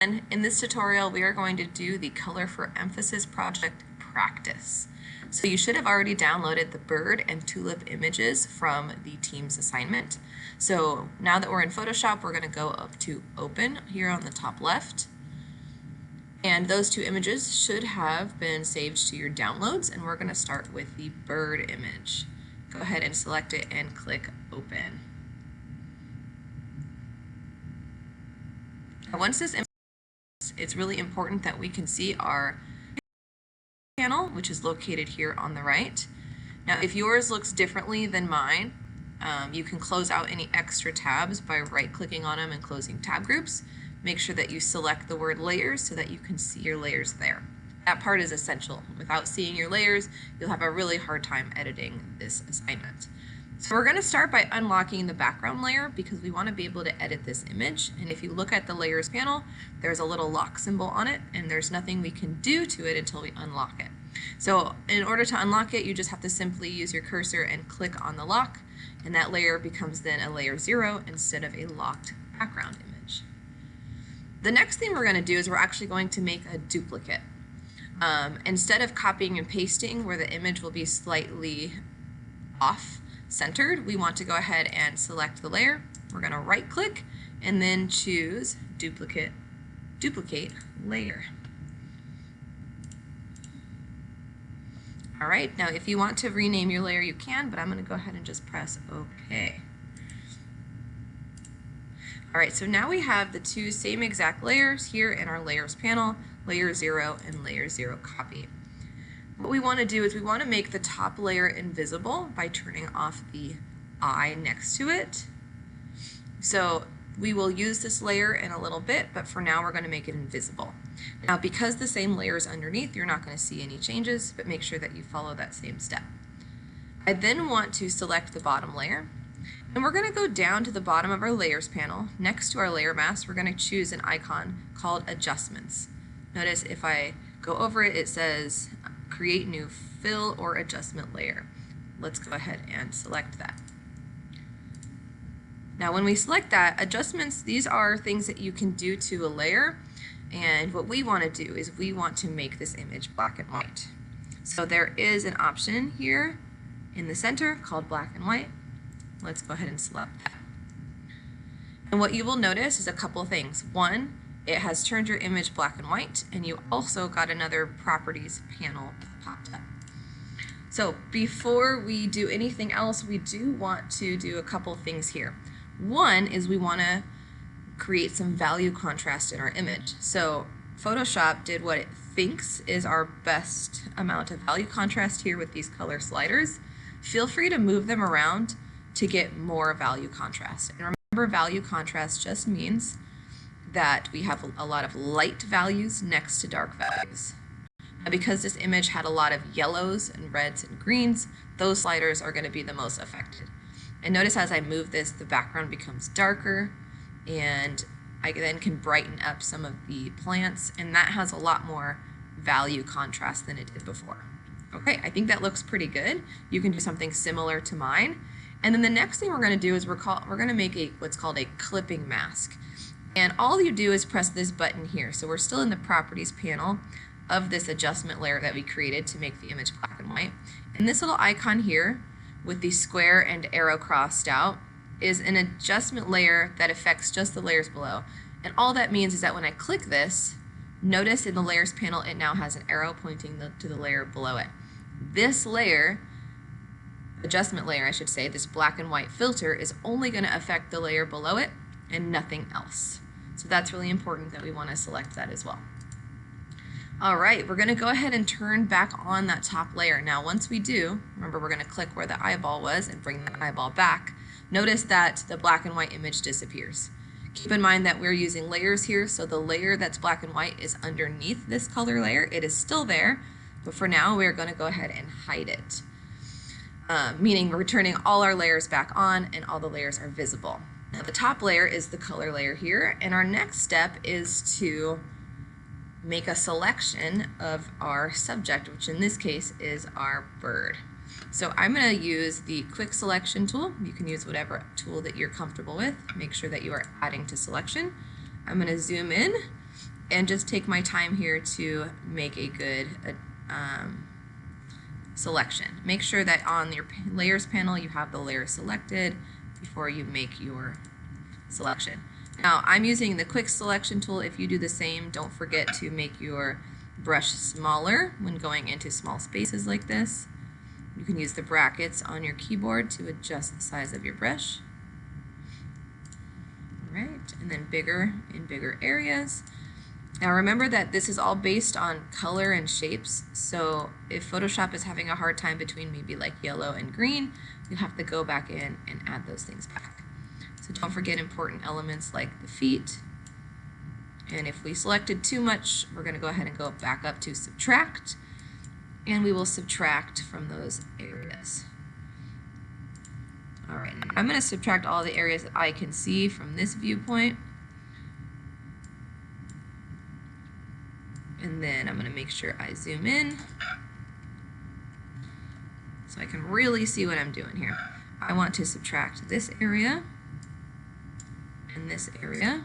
And in this tutorial, we are going to do the Color for Emphasis project practice. So you should have already downloaded the bird and tulip images from the team's assignment. So now that we're in Photoshop, we're going to go up to Open here on the top left. And those two images should have been saved to your downloads, and we're going to start with the bird image. Go ahead and select it and click Open. Now, once this image, it's really important that we can see our panel, which is located here on the right. Now, if yours looks differently than mine, you can close out any extra tabs by right-clicking on them and closing tab groups. Make sure that you select the word layers so that you can see your layers there. That part is essential. Without seeing your layers, you'll have a really hard time editing this assignment. So we're going to start by unlocking the background layer because we want to be able to edit this image. And if you look at the layers panel, there's a little lock symbol on it, and there's nothing we can do to it until we unlock it. So in order to unlock it, you just have to simply use your cursor and click on the lock, and that layer becomes then a layer 0 instead of a locked background image. The next thing we're going to do is we're actually going to make a duplicate. Instead of copying and pasting where the image will be slightly off-centered, we want to go ahead and select the layer. We're going to right-click and then choose Duplicate Layer. All right, now if you want to rename your layer, you can, but I'm going to go ahead and just press OK. All right, so now we have the two same exact layers here in our layers panel, layer 0 and layer 0 copy. What we want to do is we want to make the top layer invisible by turning off the eye next to it. So we will use this layer in a little bit, but for now we're going to make it invisible. Now, because the same layer is underneath, you're not going to see any changes, but make sure that you follow that same step. I then want to select the bottom layer. And we're going to go down to the bottom of our layers panel. Next to our layer mask, we're going to choose an icon called adjustments. Notice if I go over it, it says create new fill or adjustment layer. Let's go ahead and select that. Now when we select that, adjustments, these are things that you can do to a layer. And what we want to do is we want to make this image black and white. So there is an option here in the center called black and white. Let's go ahead and select that. And what you will notice is a couple things. One, it has turned your image black and white, and you also got another properties panel popped up. So before we do anything else, we do want to do a couple things here. One is we want to create some value contrast in our image. So Photoshop did what it thinks is our best amount of value contrast here with these color sliders. Feel free to move them around to get more value contrast. And remember, value contrast just means that we have a lot of light values next to dark values. Now, because this image had a lot of yellows and reds and greens, those sliders are going to be the most affected. And notice as I move this, the background becomes darker, and I then can brighten up some of the plants, and that has a lot more value contrast than it did before. Okay, I think that looks pretty good. You can do something similar to mine. And then the next thing we're going to do is we're going to make what's called a clipping mask. And all you do is press this button here. So we're still in the properties panel of this adjustment layer that we created to make the image black and white. And this little icon here with the square and arrow crossed out is an adjustment layer that affects just the layers below. And all that means is that when I click this, notice in the layers panel it now has an arrow pointing to the layer below it. This layer, adjustment layer I should say, this black and white filter is only going to affect the layer below it and nothing else. So that's really important that we want to select that as well. All right, we're going to go ahead and turn back on that top layer. Now once we do, remember we're going to click where the eyeball was and bring the eyeball back. Notice that the black and white image disappears. Keep in mind that we're using layers here, so the layer that's black and white is underneath this color layer. It is still there, but for now we're going to go ahead and hide it. Meaning we're turning all our layers back on and all the layers are visible. Now the top layer is the color layer here, and our next step is to make a selection of our subject, which in this case is our bird. So I'm going to use the quick selection tool. You can use whatever tool that you're comfortable with. Make sure that you are adding to selection. I'm going to zoom in and just take my time here to make a good selection. Make sure that on your layers panel you have the layer selected before you make your selection. Now I'm using the quick selection tool. If you do the same, don't forget to make your brush smaller when going into small spaces like this. You can use the brackets on your keyboard to adjust the size of your brush. All right, and then bigger in bigger areas. Now remember that this is all based on color and shapes, so if Photoshop is having a hard time between maybe like yellow and green, you have to go back in and add those things back. So don't forget important elements like the feet. And if we selected too much, we're going to go ahead and go back up to subtract, and we will subtract from those areas. All right, now I'm going to subtract all the areas that I can see from this viewpoint. And then I'm going to make sure I zoom in so I can really see what I'm doing here. I want to subtract this area and this area.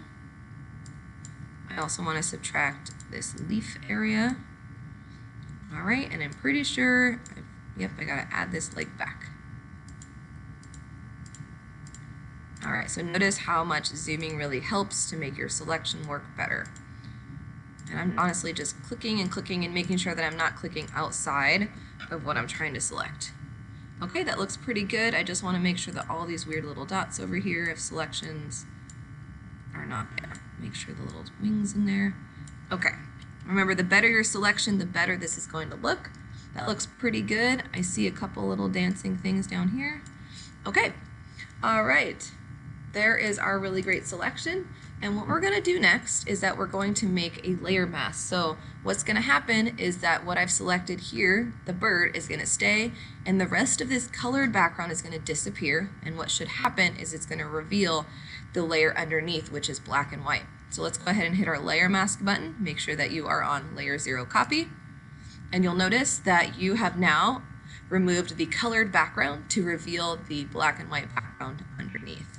I also want to subtract this leaf area. All right, and I'm pretty sure, yep, I got to add this leg back. All right, so notice how much zooming really helps to make your selection work better. And I'm honestly just clicking and clicking and making sure that I'm not clicking outside of what I'm trying to select. Okay, that looks pretty good. I just want to make sure that all these weird little dots over here of selections are not there. Make sure the little wings in there. Okay, remember, the better your selection, the better this is going to look. That looks pretty good. I see a couple little dancing things down here. Okay, all right. There is our really great selection. And what we're going to do next is that we're going to make a layer mask. So what's going to happen is that what I've selected here, the bird, is going to stay, and the rest of this colored background is going to disappear. And what should happen is it's going to reveal the layer underneath, which is black and white. So let's go ahead and hit our layer mask button. Make sure that you are on layer 0 copy. And you'll notice that you have now removed the colored background to reveal the black and white background underneath,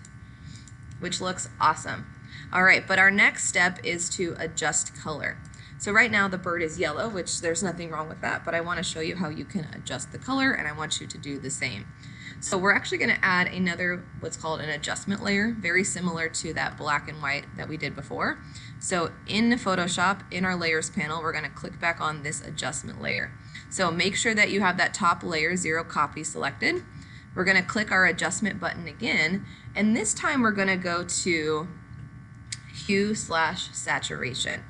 which looks awesome. All right, but our next step is to adjust color. So right now the bird is yellow, which there's nothing wrong with that, but I want to show you how you can adjust the color, and I want you to do the same. So we're actually going to add another, what's called an adjustment layer, very similar to that black and white that we did before. So in Photoshop, in our layers panel, we're going to click back on this adjustment layer. So make sure that you have that top layer 0 copy selected. We're going to click our adjustment button again, and this time we're going to go to hue/saturation.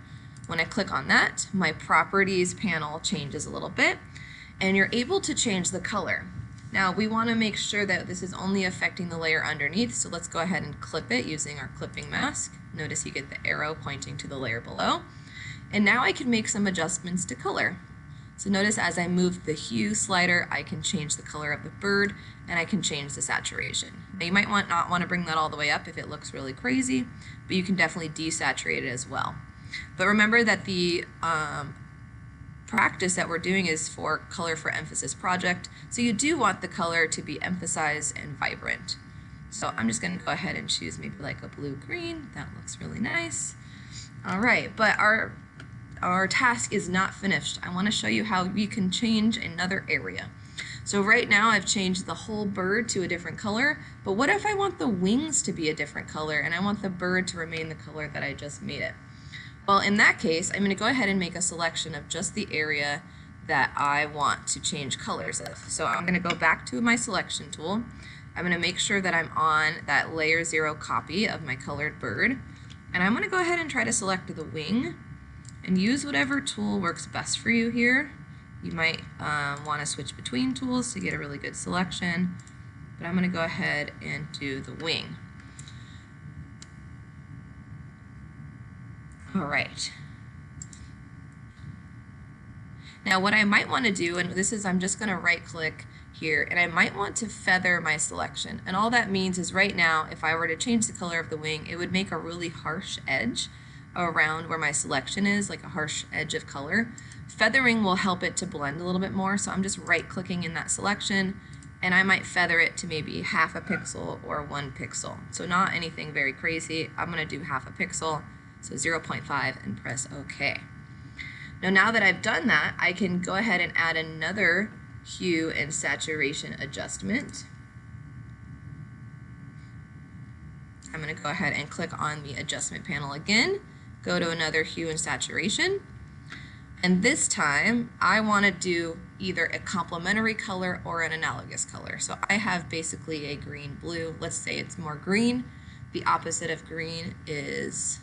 When I click on that, my properties panel changes a little bit, and you're able to change the color. Now we want to make sure that this is only affecting the layer underneath, so let's go ahead and clip it using our clipping mask. Notice you get the arrow pointing to the layer below. And now I can make some adjustments to color. So notice as I move the hue slider, I can change the color of the bird, and I can change the saturation. Now you might not want to bring that all the way up if it looks really crazy, but you can definitely desaturate it as well. But remember that the practice that we're doing is for Color for Emphasis project, so you do want the color to be emphasized and vibrant. So I'm just going to go ahead and choose maybe like a blue-green. That looks really nice. All right, but our task is not finished. I want to show you how we can change another area. So right now I've changed the whole bird to a different color, but what if I want the wings to be a different color and I want the bird to remain the color that I just made it? Well, in that case, I'm going to go ahead and make a selection of just the area that I want to change colors of. So I'm going to go back to my selection tool. I'm going to make sure that I'm on that layer 0 copy of my colored bird, and I'm going to go ahead and try to select the wing and use whatever tool works best for you here. You might want to switch between tools to get a really good selection, but I'm going to go ahead and do the wing. All right. Now what I might want to do, and this is, I'm just going to right click here, and I might want to feather my selection. And all that means is right now, if I were to change the color of the wing, it would make a really harsh edge around where my selection is, like a harsh edge of color. Feathering will help it to blend a little bit more, so I'm just right clicking in that selection, and I might feather it to maybe half a pixel or 1 pixel. So not anything very crazy. I'm going to do half a pixel. So 0.5 and press OK. Now that I've done that, I can go ahead and add another hue and saturation adjustment. I'm going to go ahead and click on the adjustment panel again, go to another hue and saturation, and this time I want to do either a complementary color or an analogous color. So I have basically a green blue. Let's say it's more green. The opposite of green is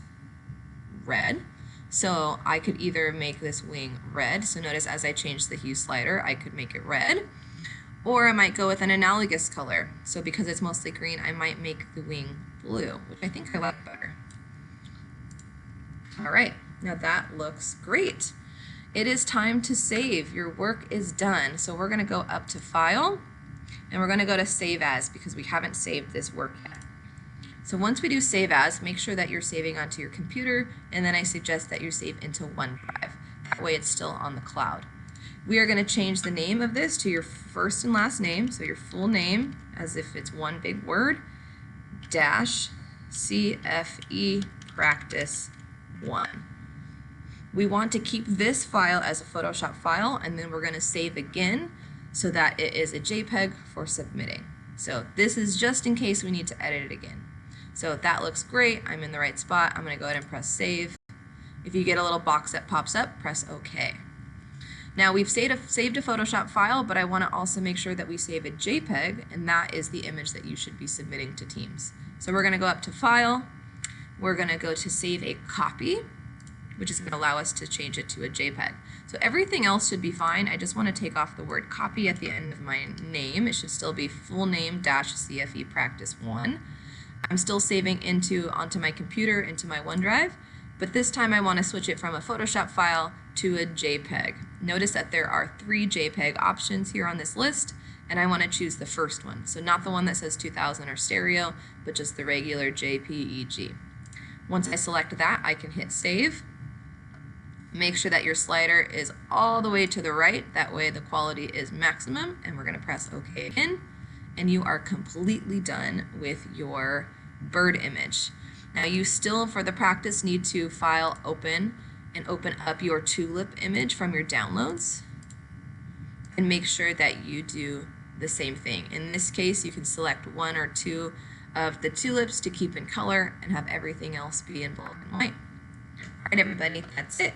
red. So I could either make this wing red. So notice as I change the hue slider, I could make it red. Or I might go with an analogous color. So because it's mostly green, I might make the wing blue, which I think I like better. All right, now that looks great. It is time to save. Your work is done. So we're gonna go up to File, and we're gonna go to Save As because we haven't saved this work yet. So once we do Save As, make sure that you're saving onto your computer, and then I suggest that you save into OneDrive. That way it's still on the cloud. We are going to change the name of this to your first and last name, so your full name, as if it's one big word, dash CFE Practice 1. We want to keep this file as a Photoshop file, and then we're going to save again so that it is a JPEG for submitting. So this is just in case we need to edit it again. So that looks great. I'm in the right spot. I'm going to go ahead and press Save. If you get a little box that pops up, press OK. Now we've saved a Photoshop file, but I want to also make sure that we save a JPEG, and that is the image that you should be submitting to Teams. So we're going to go up to File. We're going to go to Save a Copy, which is going to allow us to change it to a JPEG. So everything else should be fine. I just want to take off the word copy at the end of my name. It should still be full name dash CFE Practice 1. I'm still saving onto my computer, into my OneDrive, but this time I want to switch it from a Photoshop file to a JPEG. Notice that there are 3 JPEG options here on this list, and I want to choose the first one. So not the one that says 2000 or stereo, but just the regular JPEG. Once I select that, I can hit Save. Make sure that your slider is all the way to the right, that way the quality is maximum, and we're going to press OK again, and you are completely done with your bird image. Now you still, for the practice, need to File, Open, and open up your tulip image from your downloads, and make sure that you do the same thing. In this case, you can select 1 or 2 of the tulips to keep in color and have everything else be in black and white. All right, everybody, that's it.